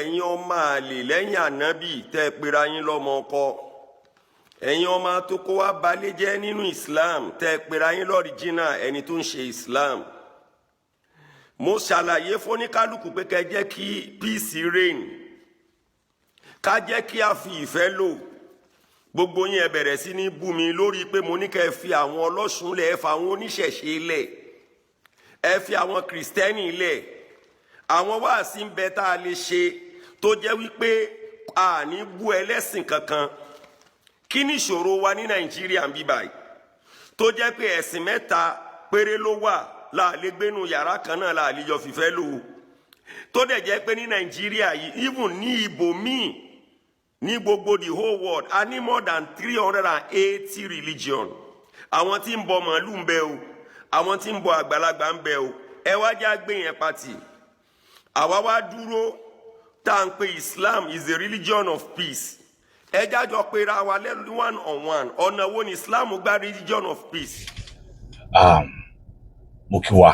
ẹ̀yin ọmọ àlè lẹ́yìn Anabi tẹ́ pera yín lọ́mọ ọkọ ẹ̀yin ọmọ tó kó wá balẹ̀ jẹ́ nínú Islam tẹ́ pera yín lọ́ríjínà ẹni tó ń ṣe Islam. Mo ṣàlàyé fóníkálùkù pé kẹ́ jẹ́ kí peace reign, ká jẹ́ kí a fi ìfẹ́ lò. Gbogbo yín ẹ bẹ̀rẹ̀ sí ní bú mi lórí pé mo ní kẹ́ fi àwọn ọlọ́ṣun lẹ̀, ẹ fa àwọn oníṣẹ̀ṣe lẹ̀, ẹ fi àwọn kìrìsìtẹ́nì lẹ̀. Àwọn wáàsí ń bẹ tá a lè ṣe tó jẹ́ wípé a ní bú ẹlẹ́sìn kankan. Kí ni ìṣòro wa ní Nàìjíríà ń bí báyìí tó jẹ́ pé ẹ̀sìn mẹ́ta péré ló wà láàlẹ́ gbénu yàrá kan náà láàlẹ́ jọ fìfẹ́ lò ó, tó dẹ̀ jẹ́ pé ní Nàìjíríà yìí even ní ibòmíì ní gbogbo the whole world a ní more than 380 religion. Àwọn tí ń bọ màálù ń bẹ o, àwọn tí ń bọ àgbàlagbà ń bẹ o. Ẹ wá já gbé yẹn pati. Àwa wá dúró tá à ń pe Islam is a religion of peace. Ẹ jájọ pera wa lẹ́nu one on one. Ọ̀nà wo ni Islam gba religion of peace? Mo kí wa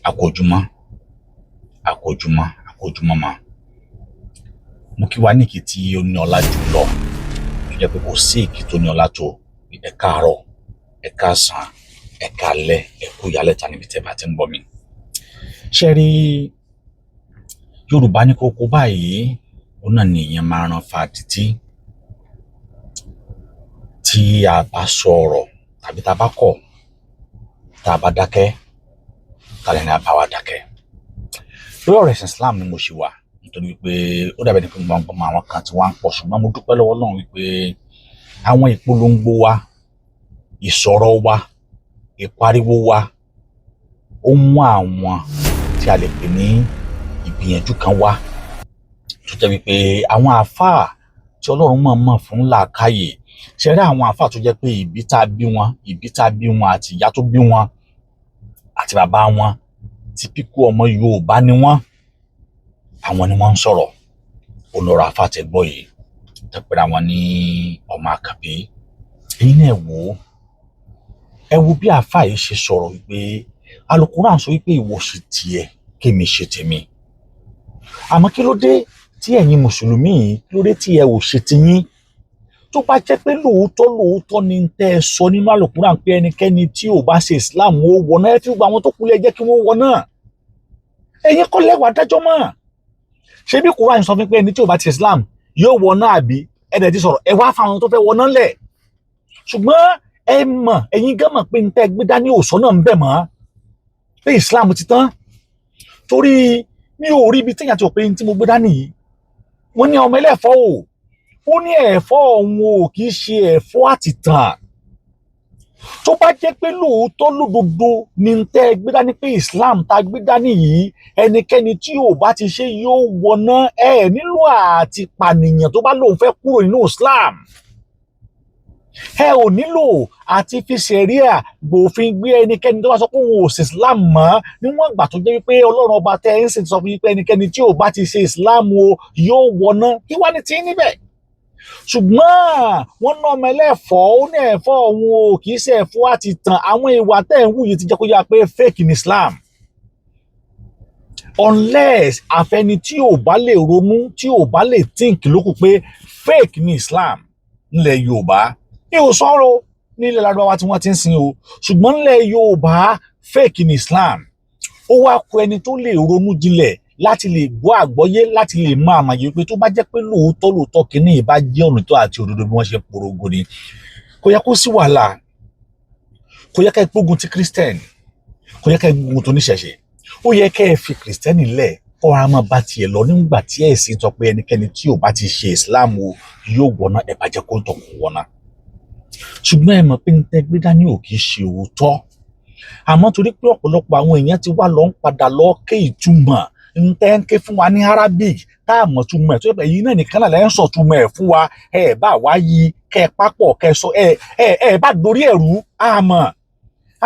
àkójúmọ́ mà. Mo kí wa ní kí tí ó ní ọlá jùlọ tó jẹ́ pé kò sí èkì tó ní ọlá tó ẹ káàárọ̀, ẹ káàsán, ẹ káalẹ́, ẹ kú ìyálẹ̀ta níbi tẹ́ bá ti ń bọ̀ mí. Ṣé rí Yorùbá ní kókó báyìí ó náà ní ìyẹn máa ran fa títí tí a bá sọ̀rọ̀ tàbí tá a bá kọ̀ tá a bá dákẹ́ tàbí ní a bá wa dákẹ́. Lórí ọ̀rọ̀ ẹ̀sìn Islam ni mo ṣe wà nítorí wípé ó dàbẹ̀ ní pé mo máa ń gbọ́ àwọn kan tí wọ́n ń pọ̀, ṣùgbọ́n mo dúpẹ́ lọ́wọ́ Ọlọ́run wípé àwọn ìpolongo wa, ìsọ̀rọ̀ wa, ìpariwo wa ó mú àwọn tí a lè pè ní ìgbìyànjú kan wá tó jẹ́ wípé àwọn àáfàá tí Ọlọ́run mọ̀ fún làákàyè. Ṣe rí àwọn àáfàá tó jẹ́ pé ìbí tá a bí wọn àti ìyá tó bí wọn àti bàbá wọn tí píkú ọmọ Yorùbá ni wọ́n, àwọn ni wọ́n ń sọ̀rọ̀. Olórí àáfàá tẹ́ gbọ́ yìí tẹ́pẹ́ra wọn ní ọmọ Àkànbí. Èyí náà ẹ wo bí àáfàá yìí ṣe sọ̀rọ̀ wípé Al-Qur'an sọ wípé ìwọ ṣe tiẹ̀ kémi ṣe tèmi. Àmọ́ kí ló dé tí ẹ̀yin mùsùlùmí kí ló dé tí ẹ ò ṣe tiyín? Tó bá jẹ́ pé lóòótọ́ ni tẹ́ ẹ sọ nínú Al-Qur'an pé ẹnikẹ́ni tí ò bá ṣe Islam ó wọ náà, ẹ fi gba àwọn tó kú lẹ jẹ́ kí wọ́n wọ náà. Ẹ̀yin kọ́ lẹ́wà dájọ́ mọ́. Ṣé bí Qur'an sọ fún pé ẹni tí ò bá ti Islam yóò wọ náà àbí ẹ̀dẹ̀ ti sọ̀rọ̀ ẹ wá fáwọn tó fẹ́ wọ náà lẹ̀. Ṣùgbọ́n ẹ mọ̀, ẹ̀yin gan mọ̀ pé ní tẹ́ gbé dání òsọ náà ń bẹ̀ mọ́ pé Islam ti tán. Torí mi ò rí ibi téèyàn ti rò pé ní tí mo gbé dání yìí wọ́n ní ọmọ ẹlẹ́fọ́ ó ní ẹ̀fọ́ òun ò kì í ṣe ẹ̀fọ́ àtìtàn. Tó bá jẹ́ pé lóòótọ́ lódodo ni tẹ́ gbé dání pé Islam tá gbé dání yìí ẹnikẹ́ni tí ò bá ti ṣe yóò wọná, ẹ nílò àti pànìyàn tó bá lóun fẹ́ kúrò nínú Islam. Ẹ ò nílò àti fi ṣẹ̀ríà gbòfin gbé ẹnikẹ́ni tó bá sọ pé òun ò ṣe Islam mọ́, níwọ̀n ìgbà tó jẹ́ wípé Ọlọ́run ọba tẹ́ ń sìn sọ fún yín pé ẹnikẹ́ni tí ò bá ti ṣe Islam yóò wọná. Kí wá ní tí níbẹ̀? Ṣùgbọ́n wọ́n ná ọmọ ẹlẹ́fọ́ ó ní ẹ̀fọ́ òun ò kì í ṣe ẹ̀fọ́ àti tàn. Àwọn ìwà tẹ́ ń wù yìí ti jẹ́ kó yá pé fake ní Islam. Unless àfẹni tí ò bá lè ronú, tí ò bá lè think lókù pé fake ní Islam nílẹ̀ Yorùbá. Ní ò sọ̀rọ̀ nílẹ̀ Lárúbáwá tí wọ́n ti ń sin o, ṣùgbọ́n nílẹ̀ Yorùbá fake ní Islam. Ó wá kù ẹni tó lè ronú jinlẹ̀ láti lè gbọ́ àgbọ́yé, láti lè máa àmàyè pé tó bá jẹ́ pé lóòótọ́ kìíní ìbá jẹ́ ọ̀nà tó àti òdodo bí wọ́n ṣe porogo ni, kò yẹ kó sí wàhálà, kò yẹ ká ẹ gbógun ti Christian, kò yẹ ká ẹ gbógun tó níṣẹ̀ṣe. Ó yẹ ká ẹ fi Christian lẹ̀ kó ara máa bá tiẹ̀ lọ nígbà tí ẹ̀sìn sọ pé ẹnikẹ́ni tí ò bá ti ṣe Islam yóò wọná, ẹ bá jẹ́ kó tọ̀ kó wọná. Ṣùgbọ́n ẹ mọ̀ pé ní tẹ́ gbé dání ò kì í ṣe òótọ́. Àmọ́ torí pé ọ̀pọ̀lọpọ̀ àwọn èèyàn ti wá lọ ń padà lọ ké ìtumọ̀ ntẹ́ ń ké fún wa ní Arabic tá a mọ̀ túmọ̀ ẹ̀ tó yẹ pé èyí náà nìkan náà lẹ́ ń sọ túmọ̀ ẹ̀ fún wa, ẹ bá wá yí kẹ pápọ̀ kẹ sọ ẹ bá dorí ẹ̀rú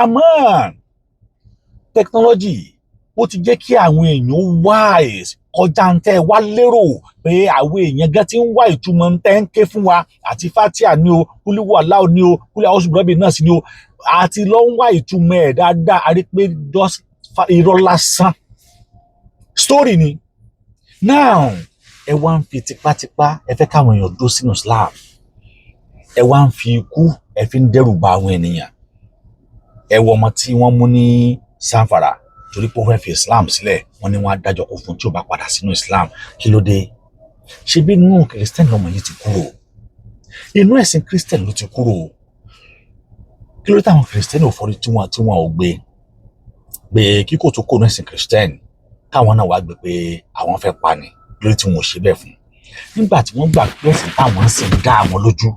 àmọ́ technology ó ti jẹ́ kí àwọn èèyàn wise kọjá ntẹ́ wá lérò pé àwọn èèyàn gan ti ń wá ìtumọ̀ ntẹ́ ń ké fún wa àti Fatia ni o, kúlíwò aláwọ̀ ni o, kúlíwò àwọn ṣùgbọ́n náà sì ni o, àti lọ́ ń wá ìtumọ̀ ẹ̀ dáadáa, a rí pé irọ́ lásán story ni now ẹ wá ń fi tipátipá ẹ fẹ́ káwọn èèyàn dó sínú Islam, ẹ wá ń fi ikú ẹ fi ń dẹ́rù bà àwọn ènìyàn. Ẹ wo ọmọ tí wọ́n mú ní Zamfara torí pé ó fẹ́ fi Islam sílẹ̀, wọ́n ní wọ́n á dájọ́ kó fún tí ó bá padà sínú Islam. Kí ló dé? Ṣé bí inú kìrìsìtẹ́nì ọmọ yìí ti kúrò? Inú ẹ̀sìn kìrìsìtẹ́nì ló ti kúrò. Kí ló dé táwọn kìrìsìtẹ́nì ò fọ́rí tí wọ́n ò gbé kíkò tó kó inú ẹ̀sìn kìrìsìtẹ́nì káwọn náà wá gbé pé àwọn fẹ́ pa ni, lórí tí wọn ò ṣe bẹ́ẹ̀ fún. Nígbà tí wọ́n gbà pé ẹ̀sìn táwọn sì ń dá àwọn lójú,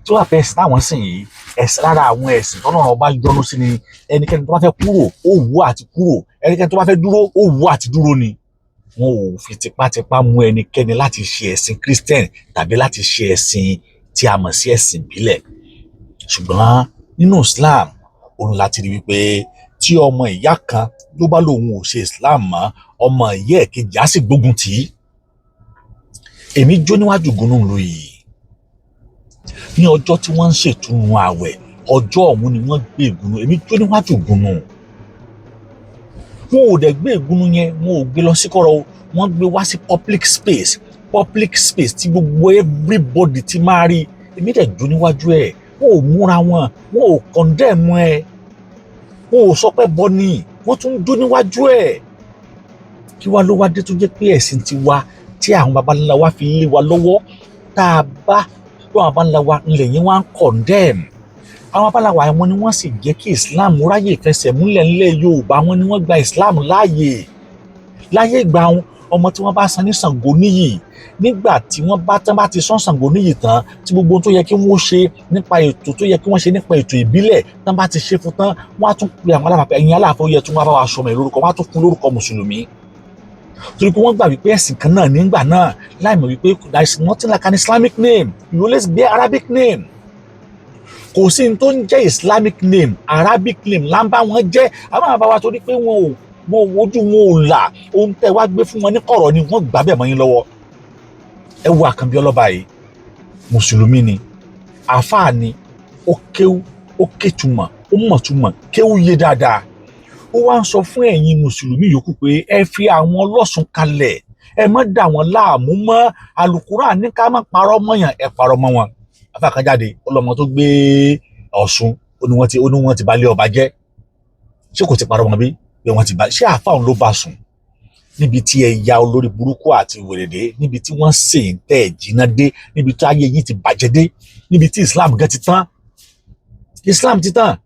tí wọ́n fẹ́ ẹ̀sìn táwọn sì yìí ẹ̀sìn lára àwọn ẹ̀sìn tọ́nà ọba yọ́nú sí ni. Ẹnikẹ́ni tó bá fẹ́ kúrò ó wù àti kúrò, ẹnikẹ́ni tó bá fẹ́ dúró ó wù àti dúró ni. Wọn ò fi tipátipá mú ẹnikẹ́ni láti ṣe ẹ̀sìn Christian tàbí láti ṣe ẹ̀sìn tí a mọ̀ sí ẹ̀sìn ìbílẹ̀. Ṣùgbọ́n nínú Islam òun láti rí wípé tí ọmọ ìyá kan ló bá lòun ò ṣe Islam mọ́, ọmọ ìyá ẹ̀kejì á sì gbógun tì í. Èmi jó níwájú gúnnú lu yìí ní ọjọ́ tí wọ́n ń ṣètùnú ààwẹ̀, ọjọ́ ọ̀hún ni wọ́n gbé ìgúnnú. Èmi jó níwájú gúnnú. Wọn ò dẹ̀ gbé ìgúnnú yẹn, wọn ò gbé lọ sí kọ̀rọ̀, wọ́n gbé wá sí public space tí gbogbo everybody ti máa rí. Èmi dẹ̀ jó níwájú ẹ̀. Wọn ò múra wọn ò condemn ẹ, wọn ò sọ pé bọ́ ni, wọ́n tún jó níwájú ẹ̀. Kí wá ló wá dé tó jẹ́ pé ẹ̀sìn tiwa tí àwọn baba ńlá wa fi lé wa lọ́wọ́, tá a bá tó àwọn baba ńlá wa ńlẹ̀ yẹn wá ń condemn. Àwọn baba ńlá wa wọn ni wọ́n sì jẹ́ kí Islam ráyè fẹsẹ̀ múlẹ̀ ńlẹ̀ Yorùbá, wọn ni wọ́n gba Islam láàyè. Láyé ìgbà wọn, ọmọ tí wọ́n bá san ní Ṣàngó níyì, nígbà tí wọ́n bá ti sán Ṣàngó níyì tán, tí gbogbo ohun tó yẹ kí wọ́n ṣe nípa ètò tó yẹ kí wọ́n ṣe nípa ètò ìbílẹ̀ tán bá ti ṣe fún tán, wọ́n á tún pe àwọn aláàfáà, ẹ̀yin aláàfáà ó yẹ tún wá bá wa sọmọ ìlórúkọ, wọ́n á tún fún lórúkọ mùsùlùmí. Torí pé wọ́n gbà wípé ẹ̀sìn kan náà nígbà náà, láì mọ̀ wípé there is nothing like an Islamic name, you always bear Arabic name. Kò sí ní tó ń jẹ́ Islamic name, Arabic name là ń bá wọn jẹ́. Àwọn àbá wa torí pé wọn ojú wọn ò là, ohun tẹ́ wá gbé fún wọn ní kọ̀rọ̀ ni wọ́n gbà bẹ́ẹ̀ mọ́ yín lọ́wọ́. Ẹ wo Àkànbí ọlọ́ba yìí, mùsùlùmí ni, àáfàá ni, ó kéwú, ó kétumọ̀, ó mọ̀tumọ̀, kéwú yé dáadáa. Ó wá ń sọ fún ẹ̀yin mùsùlùmí yòókù pé ẹ fi àwọn ọlọ́sùn kalẹ̀, ẹ má dà wọ́n láàmú mọ́. Àlùkùránì ní ká má parọ́ mọ́yàn, ẹ parọ́ mọ́ wọn. Àfáà kan jáde, ọlọ́mọ tó gbé Ọ̀ṣun ó ní wọ́n ti bá lé ọba jẹ́. Ṣé kò ti parọ́ wọn bí? Pé wọ́n ti bá, ṣé àáfàá òun ló bá sùn? Níbi tí ẹ ya olórí burúkú àti wèrèdé, níbi tí wọ́n sì ń tẹ̀ jìnnà dé, níbi tí ayé yìí ti bàjẹ́ dé, níbi tí Islam gan ti tán. Islam ti tán.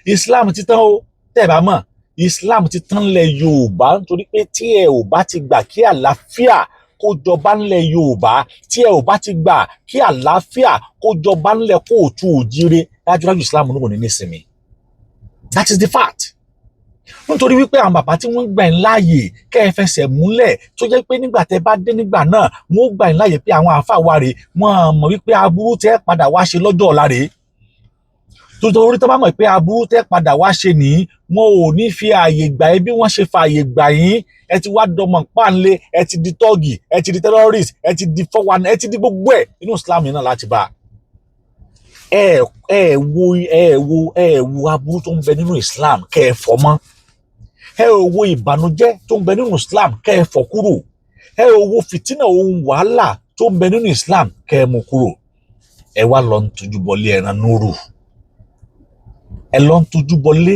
Islam ti tán o. Tẹ́ ẹ bá mọ̀, Islam ti tán lẹ̀ Yorùbá nítorí pé tí ẹ ò bá ti gbà kí àlàáfíà kó jọba ńlẹ̀ Yorùbá, tí ẹ ò bá ti gbà kí àlàáfíà kó jọba ńlẹ̀ Kóòtù Òjíire, dájúdájú Islam ló wọ̀ ní nísìnyí. That is the fact. Nítorí wípé àwọn bàbá tí wọ́n gbà ń láàyè kẹ́ ẹ fẹsẹ̀ múlẹ̀, tó jẹ́ pé nígbà tẹ́ bá dé nígbà náà wọ́n gbà ń láàyè pé àwọn àáfàá wa rèé, wọ́n mọ̀ wípé aburú tẹ́ padà wá ṣe lọ́jọ́ ọ̀la rèé. Torí tó bá mọ̀ pé aburú tẹ́ padà wá ṣe nìyí, wọn ò ní fi ààyè gbà yín bí wọ́n ṣe fa ààyè gbà yín. Ẹ ti wá dọmọ páńlé, ẹ ti di tọ́ọ̀gì, ẹ ti di terrorist, ẹ ti di 419, ẹ ti di gbogbo ẹ̀. Inú Islam yìí náà láti bá ẹ wo aburú tó ń bẹ nínú Islam kẹ́ ẹ fọ́ mọ́. Ẹ wo ìbànújẹ́ tó ń bẹ nínú Islam kẹ́ ẹ fọ́ kúrò. Ẹ wo fìtínà ohun wàhálà tó ń bẹ nínú Islam kẹ́ ẹ mú kúrò. Ẹ wá lọ ń tójú bọlé ẹran núrù. Ẹ lọ ń tójú bọlé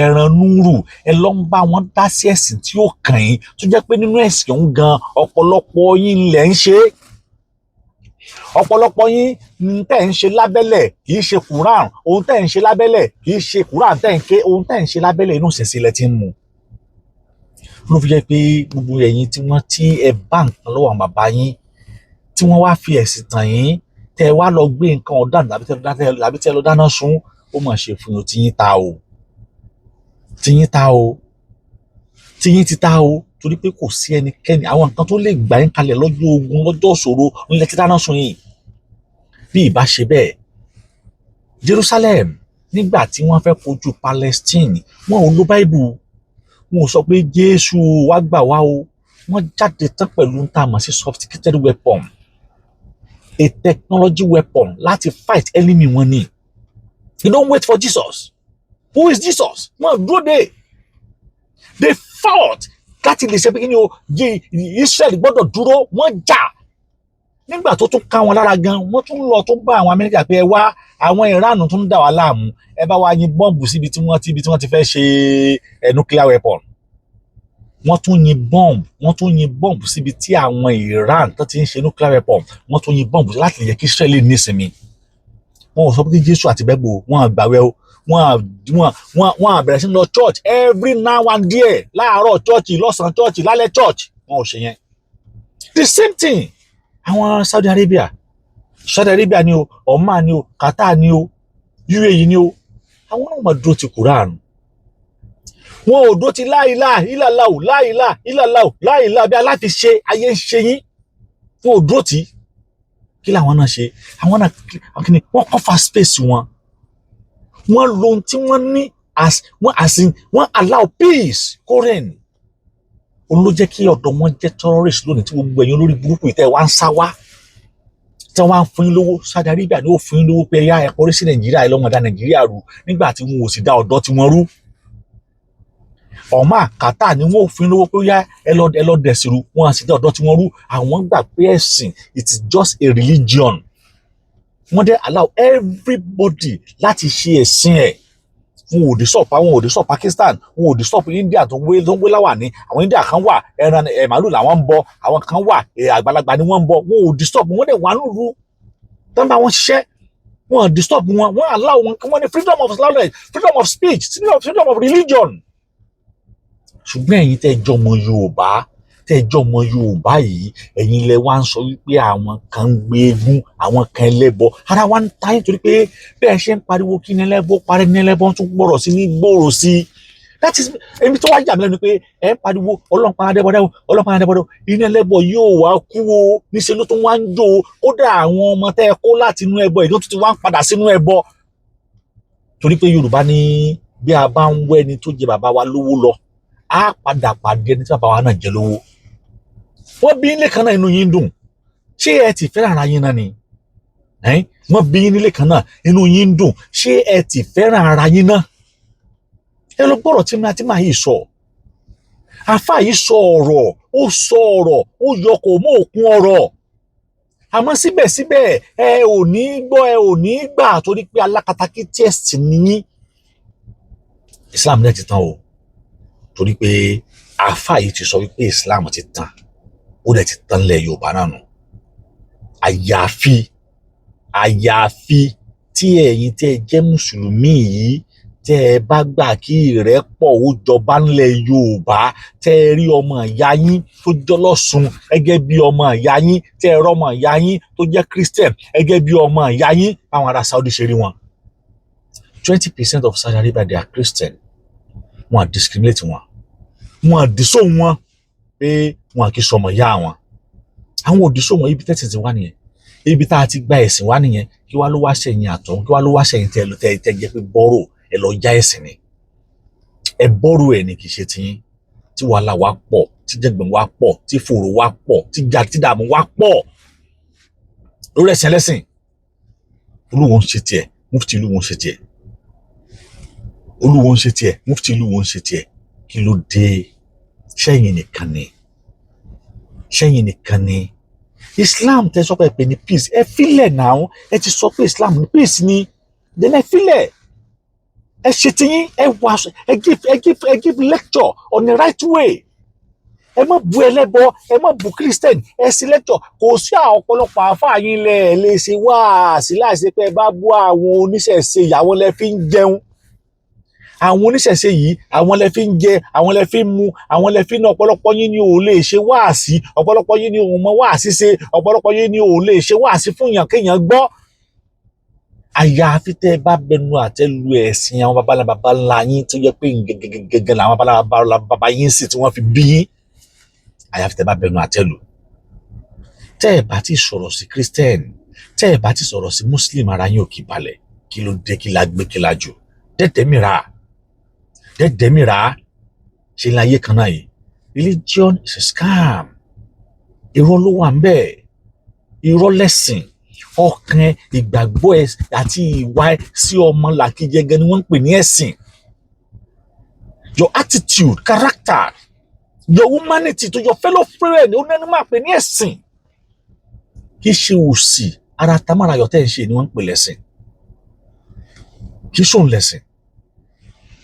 ẹran núrù. Ẹ lọ ń bá wọn dá sí ẹ̀sìn tí ó kàn yín, tó jẹ́ pé nínú ẹ̀sìn ọ̀hún gan ọ̀pọ̀lọpọ̀ yín lẹ̀ ń ṣe. Ọ̀pọ̀lọpọ̀ yín tẹ́ ń ṣe lábẹ́lẹ̀ kì í ṣe Quran, ohun tẹ́ ń ṣe lábẹ́lẹ̀ kì í ṣe Quran tẹ́ ń ké, ohun tẹ́ ń ṣe lábẹ́lẹ̀ inú ìṣẹ̀ṣẹ̀ lẹ ti ń mu. Ló fi jẹ́ pé gbogbo ẹ̀yin tí ẹ bá nǹkan lọ́wọ́ àwọn bàbá yín, tí wọ́n wá fi ẹ̀sìn tàn yín, tẹ́ ẹ wá lọ gbé nǹkan ọ̀daràn tàbí tẹ́ lọ dáná sun, ó mà ṣe fún yín, tiyín ta o. Tiyín ti ta o. Torí pé kò sí ẹnikẹ́ni, àwọn nǹkan tó lè gbà yín kalẹ̀ lọ́jọ́ ogun, lọ́jọ́ ìṣòro ńlẹ̀ tí dáná sun yìí. Bí ìbá ṣe bẹ́ẹ̀, Jerusalem nígbà tí wọ́n fẹ́ kojú Palestine, wọn ò lo Bible, wọn ò sọ pé Jésù wá gbà wá o. Wọ́n jáde tán pẹ̀lú ń tà mọ̀ sí sophisticated weapon, a technology weapon láti fight enemy wọn ni. You don't wait for Jesus. Who is Jesus? Wọ́n dúró dé. They fought láti lè ṣe pé kí ni o Israel gbọ́dọ̀ dúró. Wọ́n jà nígbà tó tún ká wọn lára gan. Wọ́n tún lọ tó bá àwọn Amẹ́ríkà pé ẹ wá àwọn Iran tún dà wá láàmú, ẹ bá wa yin bọ́ǹbù síbi tí wọ́n ti fẹ́ ṣe nuclear weapon. Wọ́n tún yin bọ́ǹbù síbi tí àwọn Iran tó ti ń ṣe nuclear weapon. Wọ́n tún yin bọ́ǹbù láti lè yẹ kí Israel nísinmi. Wọ́n sọ pé Jésù àti Bẹ́gbò wọ́n àgbàwẹ̀ o, wọ́n àbẹ̀rẹ̀ sí lọ church every now and then, láàárọ̀ church, lọ́sàn-án church, lálẹ́ church. Wọ́n ò ṣe yẹn. The same thing àwọn Saudi Arabia ni o, Oman ni o, Qatar ni o, UAE ni o, àwọn náà máa dúró ti Quran. Wọn ò dúró ti la ilaha illallah, la ilaha illallah, la ilaha bí aláfi ṣe ayé ń ṣe yín. Wọn ò dúró ti. Kí làwọn náà ṣe? Àwọn náà kíni wọ́n cover space wọn. Wọ́n lo ohun tí wọ́n ní wọ́n allow peace kó reign. Òun ló jẹ́ kí ọ̀dọ̀ wọn jẹ́ terrorist lónìí tí gbogbo ẹ̀yin olórí burúkú ìtẹ́ wa ń sá wá. Tí wọ́n á fún yín lówó, Saudi Arabia ni ó fún yín lówó pé ẹ̀yà ẹ̀kọ́ rí sí Nàìjíríà ẹ̀ lọ́mọdá Nàìjíríà rú nígbà tí wọn ò sì dá ọ̀dọ́ tí wọ́n rú. Oman, Qatar ni wọ́n ò fún yín lówó pé ẹ̀yà ẹ̀ lọ dẹ̀sìrú, wọn à sì dá ọ̀dọ́ tí wọ́n rú. Àwọn gbà pé ẹ̀sìn it is just a religion. Wọ́n dẹ̀ allow everybody láti ṣe ẹ̀sìn ẹ̀. Wọn ò dé stop Pakistan, wọn ò dé stop India tó ń gbé láwà ní. Àwọn India kan wà ẹran màálù làwọn ń bọ, àwọn kan wà àgbàlagbà ni wọ́n ń bọ. Wọn ò dé stop wọn dẹ̀ wà lóru tó ń bá wọn ṣiṣẹ́. Wọn ò dé stop wọn allow wọn kí wọ́n ní freedom of knowledge, freedom of speech, freedom of religion. Ṣùgbọ́n ẹ̀yin tẹ́ jọ ọmọ Yorùbá yìí, ẹ̀yin lẹ wá ń sọ wípé àwọn kan ń gbé eégún, àwọn kan ẹlẹ́bọ. Ara wa ń ta yín torí pé bẹ́ẹ̀ ṣe ń pariwo kí ni ẹlẹ́bọ parẹ́ ní ẹlẹ́bọ tún gbọ́rọ̀ sí ní gbòòrò sí. That is èmi tó wá jà mí lẹ́nu pé ẹ̀ ń pariwo Ọlọ́run pa Adébọ̀dé, iná ẹlẹ́bọ yóò wá kú o, níṣẹ́ ló tún wá ń jó o. Kódà àwọn ọmọ tẹ́ ẹ kó láti inú ẹbọ ìdó tó ti wá ń padà sínú ẹbọ. Torí pé Yorùbá ní bí a bá ń wẹ́ ẹni tó jẹ bàbá wa lówó lọ, á padà pàdé ẹni tí bàbá wa náà jẹ lówó. Wọ́n bí ilé kan náà inú yín dùn, ṣé ẹ ti fẹ́ràn ara yín náà ni? Wọ́n bí ilé kan náà inú yín dùn, ṣé ẹ ti fẹ́ràn ara yín náà? Ẹ lọ gbọ́rọ̀ tí màá yìí sọ. Àfáà yìí sọ ọ̀rọ̀, ó yọ kò mọ́ òkun ọ̀rọ̀. Àmọ́ síbẹ̀síbẹ̀ ẹ ò ní gbọ́, ẹ ò ní gbà torí pé alákatakí test nìyí. Islam náà ti tán o, torí pé àfáà yìí ti sọ wípé Islam ti tán. Ó dẹ̀ ti tán lẹ̀ Yorùbá náà nù. Àyàfi tí ẹ̀yin tẹ́ ẹ jẹ́ mùsùlùmí yìí tẹ́ ẹ bá gbà kí ìrẹ́pọ̀ ó jọba ńlẹ̀ Yorùbá, tẹ́ ẹ rí ọmọ ìyá yín tó jọlọ́sùn gẹ́gẹ́ bí ọmọ ìyá yín, tẹ́ ẹ rọ́mọ ìyá yín tó jẹ́ Christian gẹ́gẹ́ bí ọmọ ìyá yín, báwọn ará Saudi ṣe rí wọn. 20% of Saudi Arabia they are Christian. Wọ́n á discriminate wọn. Wọ́n á dìsó wọn pé wọn kì í sọmọ ìyá wọn. Àwọn òdìsó wọn ibi tẹ́sí ti wá nìyẹn. Ibi tá a ti gba ẹ̀sìn wá nìyẹn. Kí wá ló wá ṣẹ̀yìn àtọ̀, kí wá ló wá ṣẹ̀yìn tẹ́ jẹ́ pé bọ́rọ̀ ẹ lọ já ẹ̀sìn ni. Ẹ bọ́rọ̀ ẹ̀ ní kì í ṣe tiyín. Tí wàhálà wa pọ̀, tí jẹ̀gbọ̀n wa pọ̀, tí fòrò wa pọ̀, tí dààmú wa pọ̀. Lórí ẹ̀sìn ẹlẹ́sìn. Olúwo ń ṣe tiẹ̀, mufti ìlú wọn ń ṣe tiẹ̀. Olúwo ń ṣe tiẹ̀, mufti ìlú wọn ń ṣe tiẹ̀. Kí ló dé? Ṣẹ́yìn nìkan ni. Islam tẹ́ sọ pé ní peace. Ẹ filẹ̀ náà, ẹ ti sọ pé Islam ní peace ni. Then ẹ filẹ̀. Ẹ ṣe tiyín, ẹ give lecture on the right way. Ẹ má bu ẹlẹ́bọ, ẹ má bu Christian, ẹ ṣe lecture. Kò sí ọ̀pọ̀lọpọ̀ àfáà yín lè ṣe wáàsí láìsí pé ẹ bá bú àwọn oníṣẹ̀ṣe ìyàwó lẹ fi ń jẹun. Àwọn oníṣẹ̀ṣe yìí, àwọn lẹ fi ń jẹ, àwọn lẹ fi ń mu, àwọn lẹ fi ń ná. Ọ̀pọ̀lọpọ̀ yín ni ò lè ṣe wáàsí, ọ̀pọ̀lọpọ̀ yín ni ò mọ wáàsí ṣe, ọ̀pọ̀lọpọ̀ yín ni ò lè ṣe wáàsí fún yàn kéèyàn gbọ́. Àyàfi tẹ́ bá bẹnu àtẹ́lu ẹ̀sìn àwọn baba ńlá yín tó yẹ pé gẹ́gẹ́ làwọn baba yín sì tí wọ́n fi bí yín. Àyàfi tẹ́ bá bẹnu àtẹ́lu. Tẹ́ ẹ bá ti sọ̀rọ̀ sí Christian, tẹ́ ẹ bá ti sọ̀rọ̀ sí Muslim, ara yín ò kì í balẹ̀. Kí ló dé, kí la gbé, kí la jù? Dẹ́dẹ́ mìíràn ṣe láyé kan náà yìí. Religion is a scam. Irọ́ ló wà ń bẹ̀. Irọ́ lẹ́sìn. Ọkàn ìgbàgbọ́ ẹ àti ìwà ẹ sí ọmọ làkejì gẹ́gẹ́ ni wọ́n ń pè ní ẹ̀sìn. Your attitude, character, your humanity, to your fellow friend. Ó ní máa pè ní ẹ̀sìn. Kì í ṣe òsì ara tamara ayọ̀ tẹ́ ń ṣe ni wọ́n ń pè lẹ́sìn. Kì í ṣòun lẹ́sìn.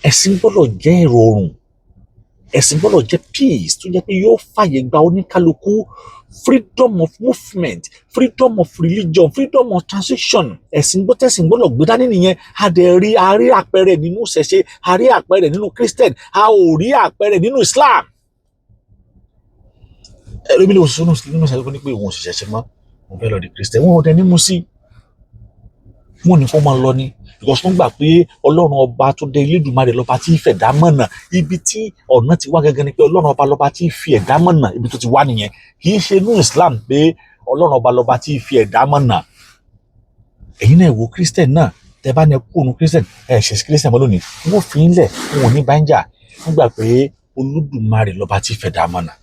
Ẹ̀sìn gbọ́dọ̀ jẹ́ ìrọ̀rùn. Ẹ̀sìn gbọ́dọ̀ jẹ́ peace tó jẹ́ pé yóò fàyè gba oníkálukú freedom of movement, freedom of religion, freedom of transition. Ẹ̀sìn gbọ́dọ̀ gbé dání nìyẹn. A rí àpẹẹrẹ nínú ṣẹ̀ṣe, a rí àpẹẹrẹ nínú Christian, a ò rí àpẹẹrẹ nínú Islam. Ẹlòmíì ló sọ nínú ṣẹ̀ṣe ní pé òun ò sì ṣẹ̀ṣẹ̀ mọ́, òun fẹ́ lọ di Christian. Wọn ò dẹ ní mú sí. Wọ́n ní kó máa lọ ní. Because wọ́n gbà pé Ọlọ́run ọba tó dé Elédùmarè lọ́ba tí ìfẹ́ dá mọ̀nà. Ibi tí ọ̀nà ti wá gẹ́gẹ́ ni pé Ọlọ́run ọba lọ́ba tí ìfi ẹ̀dá mọ̀nà. Ibi tó ti wá nìyẹn. Kì í ṣe inú Islam pé Ọlọ́run ọba lọ́ba tí ìfi ẹ̀dá mọ̀nà. Ẹ̀yin náà wo Christian náà, tẹ́ bá ní kúrò ní Christian, ṣe Christian mọ́ lónìí, wọ́n fi ń lẹ̀, wọn ò ní bá ń jà. Wọ́n gbà pé Olódùmarè lọ́ba tí ìfẹ́ dá mọ̀nà.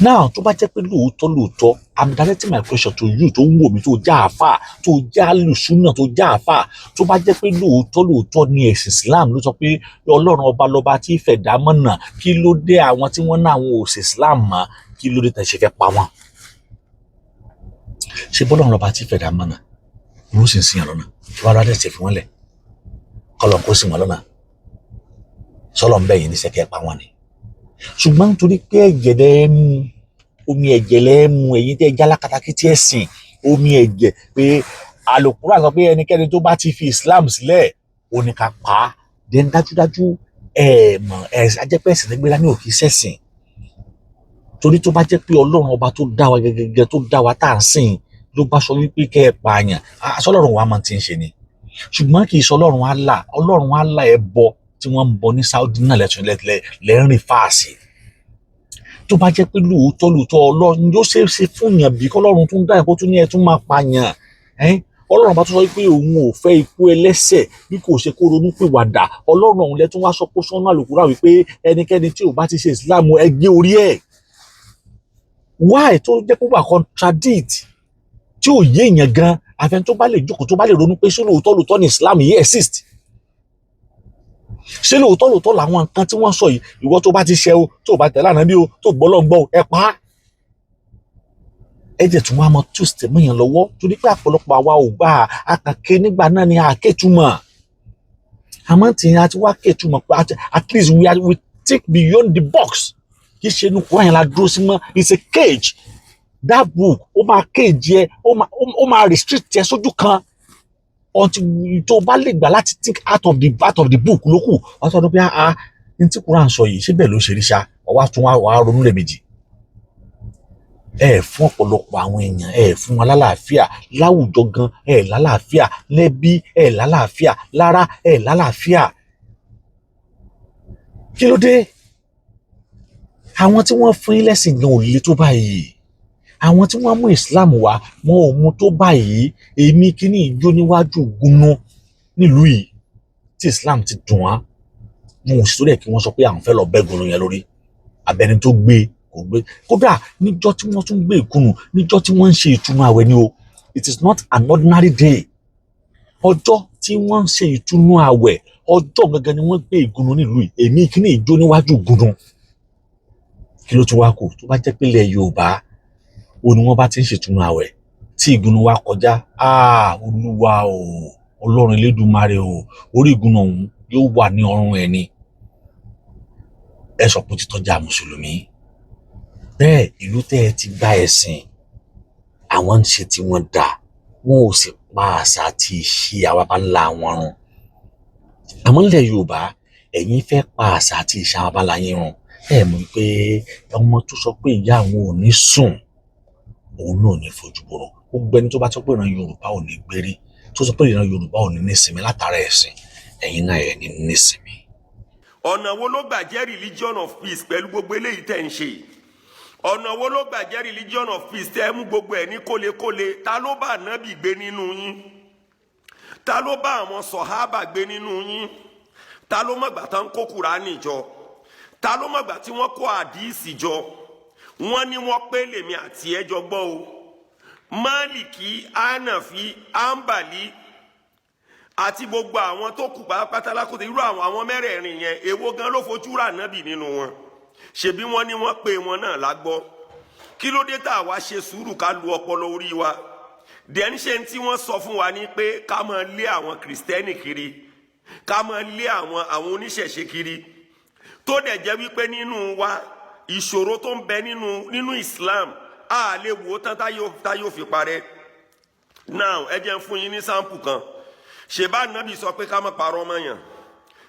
Now, tó bá jẹ́ pé lóòótọ́, I'm directing my question to you tó ń wò mí, tó já àfà, tó já lùsúnà, tó já àfà. Tó bá jẹ́ pé lóòótọ́ ni ẹ̀sìn Islam ló sọ pé Ọlọ́run ọba lọ́ba tí ìfẹ́ dá mọ̀nà, kí ló dé àwọn tí wọ́n náà àwọn òsì Islam mọ́, kí ló dé tẹ̀ ṣe fẹ́ pa wọ́n? Ṣé bọ́lọ́run lọ́ba tí ìfẹ́ dá mọ̀nà ló sì ń sìn lọ́nà? Wọ́n á dẹ̀ ṣe fi wọ́n lẹ̀ kọ́lọ̀ kó sì wọ́n lọ́nà. Sọ́lọ́ ń bẹ̀ yìí ní sẹ́kẹ́ pa wọ́n ni. Ṣùgbọ́n nítorí pé ẹ̀jẹ̀ lẹ́ẹ̀mú, omi ẹ̀jẹ̀ lẹ́ẹ̀mú, ẹ̀yin tẹ́ ẹja lákatakí tí ẹ sìn omi ẹ̀jẹ̀ pé Al-Qur'an sọ pé ẹnikẹ́ni tó bá ti fi Islam sílẹ̀ ó ní ká pa á. Then dájúdájú ajẹ́pẹ́ ẹ̀sìn nígbẹ́lá ní òkè sẹ́sìn. Torí tó bá jẹ́ pé Ọlọ́run ọba tó dá wa gẹ́gẹ́ tó dá wa tá à ń sìn ló bá sọ wípé kẹ́ ẹ pààyàn, sọlọ́run wa máa ti ń ṣe ni. Ṣùgbọ́n kì í sọ Ọlọ́run Allah ẹ bọ tí wọ́n ń bọ ní Saudi náà lẹ́rìn fáàsì. Tó bá jẹ́ pé lóòótọ́ Ọlọ́run yóò ṣe é ṣe fún yàn bí kọ́lọ́run tún dá ẹ̀kọ́ tún ní ẹ tún máa pa yàn. Ọlọ́run bá tún sọ pé òun ò fẹ́ ikú ẹlẹ́ṣẹ̀ bí kò ṣe kó ronú pìwàdà. Ọlọ́run ọ̀hún lẹ́tún wá sọ pé sọ́nà Al-Qur'an wípé ẹnikẹ́ni tí ò bá ti ṣe Islam ẹ gé orí ẹ̀. Why tó jẹ́ pé wà contradict tí ò yé èèyàn gan, àfẹn tó bá lè jókòó tó bá lè ronú pé ṣé lóòótọ́ ní Islam yìí exist. Ṣé lóòótọ́ làwọn nǹkan tí wọ́n sọ yìí, ìwọ tó bá ti ṣe o, tó bá tẹ̀lé Anabi o, tó gbọ́ lọ́n gbọ́ o, ẹ pa á. Ẹ jẹ́ tún wá mọ twist mọ́yàn lọ́wọ́ torí pé àpọ̀lọpọ̀ àwa ò gbà àkànké nígbà náà ni àkétumọ̀. Àmọ́ tí a ti wá kétumọ̀ pé at least we think beyond the box. Kì í ṣe inú kúrò yẹn la dúró sí mọ́, it's a cage. That book ó máa cage yẹ, ó máa restrict yẹ sójú kan. Until tó bá lè gbà láti think out of the book lókù wọ́n sọ pé ní tí Quran sọ yìí ṣé bẹ́ẹ̀ ló ṣe rí ṣá ọwá tún wá ronú lẹ́ẹ̀mejì. Fún ọ̀pọ̀lọpọ̀ àwọn èèyàn fún wọn lálàáfíà láwùjọ gan lálàáfíà lẹ́bí lálàáfíà lára lálàáfíà. Kí ló dé? Àwọn tí wọ́n fún yín lẹ́sìn gan ò le tó báyìí. Àwọn tí wọ́n mú Islam wá wọn ò mú tó báyìí. Èmi kíní ìjó níwájú gúnú nílùú yìí tí Islam ti dùn wá. Wọn ò sì tó dẹ̀ kí wọ́n sọ pé àwọn fẹ́ lọ bẹ́ gúnú yẹn lórí. Abẹni tó gbé kò gbé. Kódà níjọ́ tí wọ́n tún gbé ìkùnù, níjọ́ tí wọ́n ń ṣe ìtúnu àwẹ̀ ni o. It is not an ordinary day. Ọjọ́ tí wọ́n ń ṣe ìtúnu àwẹ̀, ọjọ́ gangan ni wọ́n gbé ìkùnù nílùú yìí. Èmi kíní ìjó níwájú gúnú. Kí ló tún wá kù? Tó bá jẹ́ pé ilẹ̀ Yorùbá ó ní wọ́n bá ti ń ṣètùnú àwẹ̀ tí ìgúnnu wa kọjá, Olúwa o, Ọlọ́run Elédùmarè o, orí ìgúnnu ọ̀hún yóò wà ní ọrùn ẹni. Ẹ sọ pé títọ́jà mùsùlùmí. Bẹ́ẹ̀ ìlú tẹ́ ẹ ti gba ẹ̀sìn, àwọn ń ṣe tí wọ́n dà, wọn ò sì pa àṣà àti ìṣe àwa baba ńlá wọn run. Àmọ́ nílẹ̀ Yorùbá, ẹ̀yin fẹ́ pa àṣà àti ìṣe àwa baba ńlá yín run. Ẹ mọ̀ pé ọmọ tó sọ pé ìyá àwọn ò ní sùn òun náà ní fojú bọrọ. Gbogbo ẹni tó bá sọ pé ìran Yorùbá ò ní gbérí, tó sọ pé ìran Yorùbá ò ní nísinmi látara ẹ̀sìn, ẹ̀yin náà ẹ̀ ní nísinmi. Ọ̀nà wo ló gbà jẹ́ religion of peace pẹ̀lú gbogbo eléyìí tẹ̀ ń ṣe? Ọ̀nà wo ló gbà jẹ́ religion of peace tẹ́ ẹ mú gbogbo ẹ̀ ní kólekóle? Ta ló bá Anabi gbé nínú yín? Ta ló bá àwọn sọ̀hábà gbé nínú yín? Ta ló mọ̀gbà tán kó Kùránì jọ? Ta ló mọ̀gbà tí wọ́n kó àdíìsì jọ? Wọ́n ní wọ́n pé lèmi àti ẹjọ́ gbọ́ o. Málìkì, Ánáfì, Ámbàlí àti gbogbo àwọn tó kù pátápátá lákòóso irú àwọn mẹ́rẹ̀ẹ̀rin yẹn èwo gan ló fojú rà Ànábì nínú wọn? ṣebí wọ́n ní wọ́n pè wọn náà lágbọ́ kí ló dé tá a wá ṣe sùúrù ká lu ọpọlọ orí wa dẹ̀ ń ṣe tí wọ́n sọ fún wa ní pé ká máa lé àwọn kìrìsìtẹ́nì kiri ká máa lé àwọn oníṣẹ̀ṣe kiri tó dẹ̀ jẹ́ wípé nínú wa ìṣòro tó ń bẹ nínú Islam a lè wò ó tán tá yóò fi parẹ́. Now ẹ jẹ́ ń fún yín ní sample kan ṣèbá Ànábì sọ pé ká má parọ́ mọ́ yàn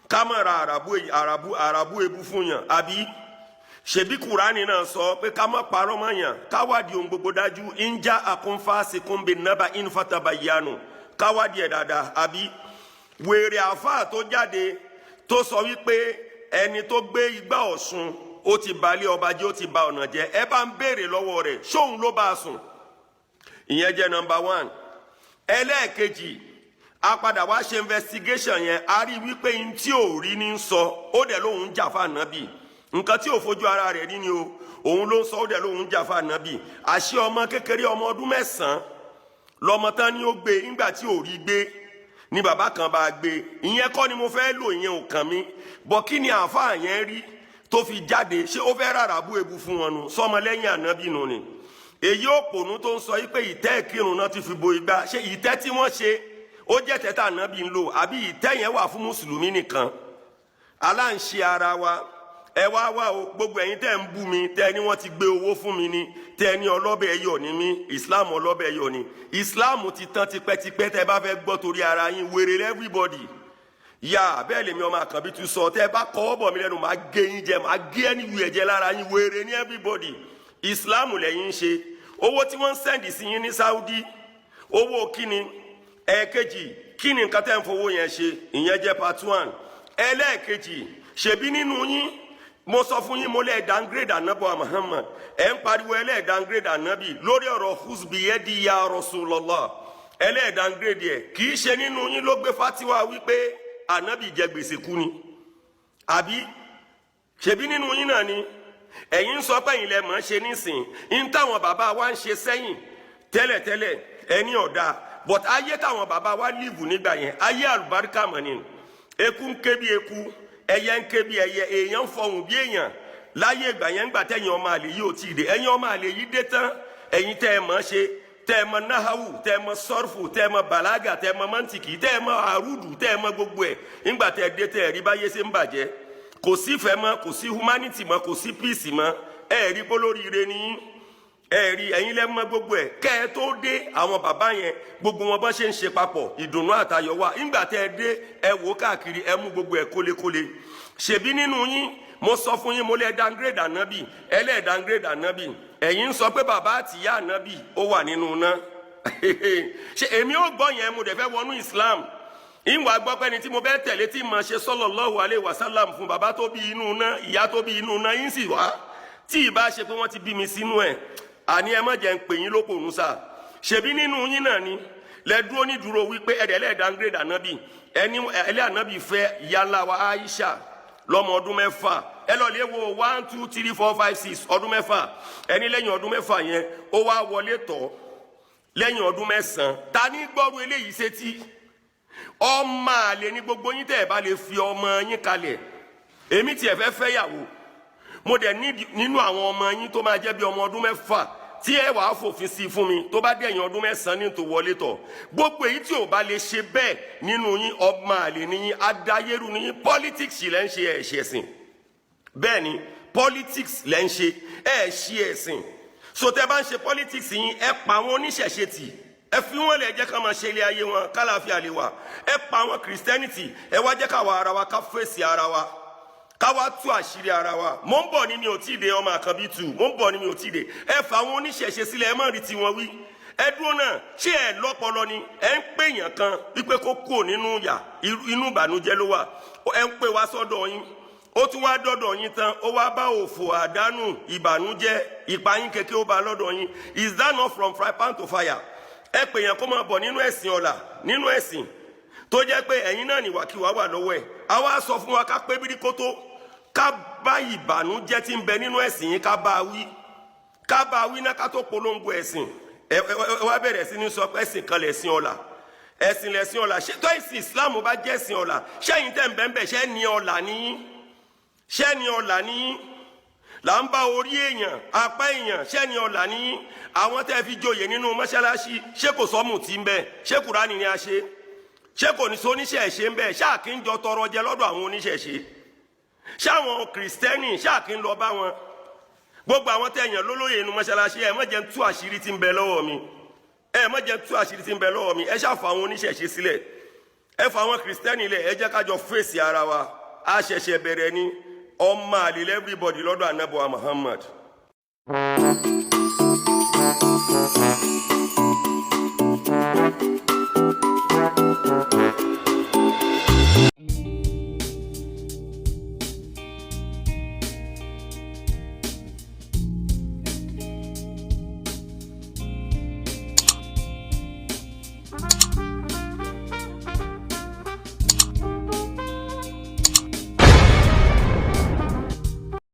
ká má ra àràbù ebu fún yàn àbí ṣebí Kùránì náà sọ pé ká má parọ́ mọ́ yàn ká wádìí ohun gbogbo dájú in ja'akum fasiqun bin-naba'in fatabayyanu ká wádìí ẹ̀ dáadáa àbí wèrè àfáà tó jáde tó sọ wípé ẹni tó gbé igbá Ọ̀ṣun ó ti balẹ̀ ọba jẹ́ ó ti ba ọ̀nà jẹ́ ẹ bá ń béèrè lọ́wọ́ rẹ̀ ṣóun ló bá a sùn. Ìyẹn jẹ́ number 1. ẹlẹ́ẹ̀kejì a padà wá ṣe investigation yẹn a rí wípé n tí ò rí ní sọ ó dẹ̀ lóun jà fún Ànábì nǹkan tí ò fojú ara rẹ̀ rí ni o òun ló ń sọ ó dẹ̀ lóun jà fún Ànábì àṣé ọmọ kékeré ọmọ ọdún 9 lọmọ tán ni ó gbé nígbà tí ò rí gbé ni bàbá kan bá gbé ìyẹn kọ́ ni mo fẹ́ lò ìyẹn ò kàn mí bọ́ kí ni àáfàá yẹn rí tó fi jáde ṣé ó fẹ́ rárá bú ebu fún wọn nu sọmọ lẹ́yìn Ànábì nù ni èyí òpònú tó ń sọ yìí pé ìtẹ́ ìkírun náà ti fi bo igbá ṣé ìtẹ́ tí wọ́n ṣe ó jẹ́ tẹ́tà Ànábì ń lò àbí ìtẹ́ yẹn wà fún mùsùlùmí nìkan aláǹṣe ara wa ẹ wá o gbogbo ẹ̀yin tẹ́ ń bú mi tẹ́ ni wọ́n ti gbé owó fún mi ni tẹ́ ni ọlọ́bẹ̀ ẹyọ ni mí Islam ọlọ́bẹ̀ ẹyọ ni Islam ti tán tipẹ́tipẹ́ tẹ́ bá fẹ́ gbọ́ torí ara yín wèrè everybody yà bẹ́ẹ̀ lèmi ọmọ Àkànbí tún sọ tẹ́ bá kọ́ bọ̀ mí lẹ́nu máa gé yín jẹ máa gé ẹni wù ẹ̀jẹ̀ lára yín wèrè ní everybody Islam lẹ́yìn ń ṣe owó tí wọ́n ń sẹ́ndì sí yín ní Saudi owó kíni ẹ̀ẹ̀kejì kíni nǹkan tẹ́ ń fowó yẹn ṣe ìyẹn jẹ́ part 1 ẹlẹ́ẹ̀kejì ṣèbí nínú yín mo sọ fún yín mo lè downgrade Ànábì Muhammad ẹ̀ ń pariwo ẹlẹ́ẹ̀ downgrade Ànábì lórí ọ̀rọ̀ huzbiyedi ya Rasulullah ẹlẹ́ẹ̀ downgrade ẹ̀ kì í ṣe nínú yín ló gbé fatiwa wípé Ànábì jẹ gbèsè kú ni àbí ṣèbí nínú yín náà ni ẹ̀yin ń sọ pé ẹ̀yin lẹ mọ̀ ṣe nísìn ń táwọn bàbá wa ń ṣe sẹ́yìn tẹ́lẹ̀tẹ́lẹ̀ ẹni ọ̀dà but ayé táwọn bàbá wa live nígbà yẹn ayé àlùbáríkà mọ̀ ni eku ń ké bí eku ẹyẹ ń ké bí ẹyẹ èèyàn ń fọhùn bí èèyàn láyé ìgbà yẹn ń gbà tẹ̀yin ọmọ àlè yìí ò tí ì dé ẹ̀yin ọmọ àlè yìí dé tán ẹ̀yin tẹ́ ẹ mọ̀ ṣe tẹ́ ẹ mọ̀ náhàwù tẹ́ ẹ mọ̀ sọ́rfù tẹ́ ẹ mọ̀ bàlágà tẹ́ ẹ mọ̀ mọ́ntìkì tẹ́ ẹ mọ̀ àrùdù tẹ́ ẹ mọ̀ gbogbo ẹ̀ ńgbà tẹ́ ẹ dé tẹ́ ẹ rí báyé ṣe ń bàjẹ́ kò sí ìfẹ́ mọ́ kò sí humanity mọ́ kò sí peace mọ́ ẹ rí polóríire ní ẹ rí ẹ̀yin lẹ́ mọ̀ gbogbo ẹ̀ kẹ́ ẹ tó dé àwọn bàbá yẹn gbogbo wọn bọ́ ṣe ń ṣe papọ̀ ìdùnnú àtayọ̀ wà ńgbà tẹ́ ẹ dé ẹ wò káàkiri ẹ mú gbogbo ẹ̀ kólekóle ṣèbí nínú yín mo sọ fún yín mo lè downgrade Ànábì ẹlẹ́ downgrade Ànábì ẹ̀yin ń sọ pé bàbá àtìyá Ànábì ó wà nínú iná ṣe èmi ò gbọ́ yẹn mo dẹ̀ fẹ́ wọnú Islam ìwà gbọ́ pé ni tí mo bẹ́ tẹ̀lé tí mo ṣe sallallahu alaihi wasallam fún bàbá tó bí inú iná ìyá tó bí inú iná yín sì wá tí ì bá ṣe pé wọ́n ti bí mi sínú ẹ̀ àní ẹ má jẹ́ ń pè yín lópònú sáà ṣèbí nínú yín náà ni lẹ́dúró ní dúró wípé ẹ̀dẹ̀lẹ́ downgrade Ànábì ẹni ẹlẹ́ Ànábì fẹ́ ìyá ńlá wa Aisha lọ́mọ ọdún 6 ẹ lọ lè wo 1 2 3 4 5 6 ọdún 6 ẹni lẹ́yìn ọdún 6 yẹn ó wá wọlé tọ̀ lẹ́yìn ọdún 9 ta ní gbọ́rú eléyìí sétí ọmọ àlè ní gbogbo yín tẹ́ ẹ bá lè fi ọmọ yín kalẹ̀ èmi tiẹ̀ fẹ́ fẹ́yàwó mo dẹ̀ nínú àwọn ọmọ yín tó máa jẹ́ bí ọmọ ọdún 6 tí ẹ wàá fòfin sí fún mi tó bá dẹ̀yìn ọdún 9 ní tó wọlé tọ̀ gbogbo èyí tí ò bá lè ṣe bẹ́ẹ̀ nínú yín ọmọ àlè níyín adáyérú níyín politics lẹ́ ń ṣe ẹ̀ ṣe ẹ̀sìn bẹ́ẹ̀ ni politics lẹ́ ń ṣe ẹ̀ ṣe ẹ̀sìn so tẹ́ bá ń ṣe politics yín ẹ pa àwọn oníṣẹ̀ṣe tì ẹ fi wọn lẹ jẹ́ ká máa ṣe ilé ayé wọn kálàáfíà lè wà ẹ pa àwọn Christianity ẹ wá jẹ́ ká wà ara wa ká fèsì ara wa ká wá tú àṣírí ara wa mo ń bọ̀ ní mi ò tí ì dé ọmọ Àkànbí tù mo ń bọ̀ ní mi ò tí ì dé ẹ fà àwọn oníṣẹ̀ṣe sílẹ̀ ẹ má rí tiwọn wí ẹ dúró náà ṣé ẹ lọ́pọlọ ni ẹ ń pè yàn kan wípé kó kúrò nínú yà inú ìbànújẹ́ ló wà ẹ ń pè wá sọ́dọ̀ yín ó tún wá dọ́dọ̀ yín tán ó wá bá òfò àdánù ìbànújẹ́ ìpayín kékeré ó bá lọ́dọ̀ yín is that not from fry pan to fire ẹ pè yàn kó máa bọ̀ nínú ẹ̀sìn ọ̀la nínú ẹ̀sìn tó jẹ́ pé ẹ̀yin náà níwàkiwà wà lọ́wọ́ ẹ̀ a wá sọ fún wa ká pé bíríkótó ká bá ìbànújẹ́ tí ń bẹ nínú ẹ̀sìn yín ká bá wí náà ká tó polongo ẹ̀sìn ẹ wá bẹ̀rẹ̀ sí ní sọ pé ẹ̀sìn kan lẹ̀sìn ọ̀la ẹ̀sìn lẹ̀sìn ọ̀la ṣé tó ẹ̀sìn Islam bá jẹ́ ẹ̀sìn ọ̀la ṣẹ́yìn tẹ̀ ń bẹ́ẹ̀ bẹ́ẹ̀ ṣẹ́ ní ọ̀la níyín ṣẹ́ ní ọ̀la níyín là ń bá orí èèyàn apá èèyàn ṣẹ́ni ọ̀la ní àwọn tẹ́ fi joyè nínú mọ́ṣáláṣí ṣé kò sọ́mù tí ń bẹ ṣé kùránì ni a ṣe ṣé kò ní sọ oníṣẹ̀ṣe ń bẹ ṣáà kí ń jọ tọrọ jẹ lọ́dọ̀ àwọn oníṣẹ̀ṣe ṣáwọn kìrìsìtẹ́nì ṣáà kí ń lọ bá wọn gbogbo àwọn tẹ̀yàn lólóyè nínú mọ́ṣáláṣí ẹ má jẹ́ ń tú àṣírí tí ń bẹ lọ́wọ́ mi ẹ má jẹ́ ń tú àṣírí tí ń bẹ lọ́wọ́ mi ẹ ṣáà fà àwọn oníṣẹ̀ṣe sílẹ̀ ẹ fà àwọn kìrìsìtẹ́nì lẹ̀ ẹ jẹ́ kájọ fèsì ara wa a ṣẹ̀ṣẹ̀ bẹ̀rẹ̀ ni ọmọ àlè everybody lọ́dọ̀ Ànábì wa Muhammad.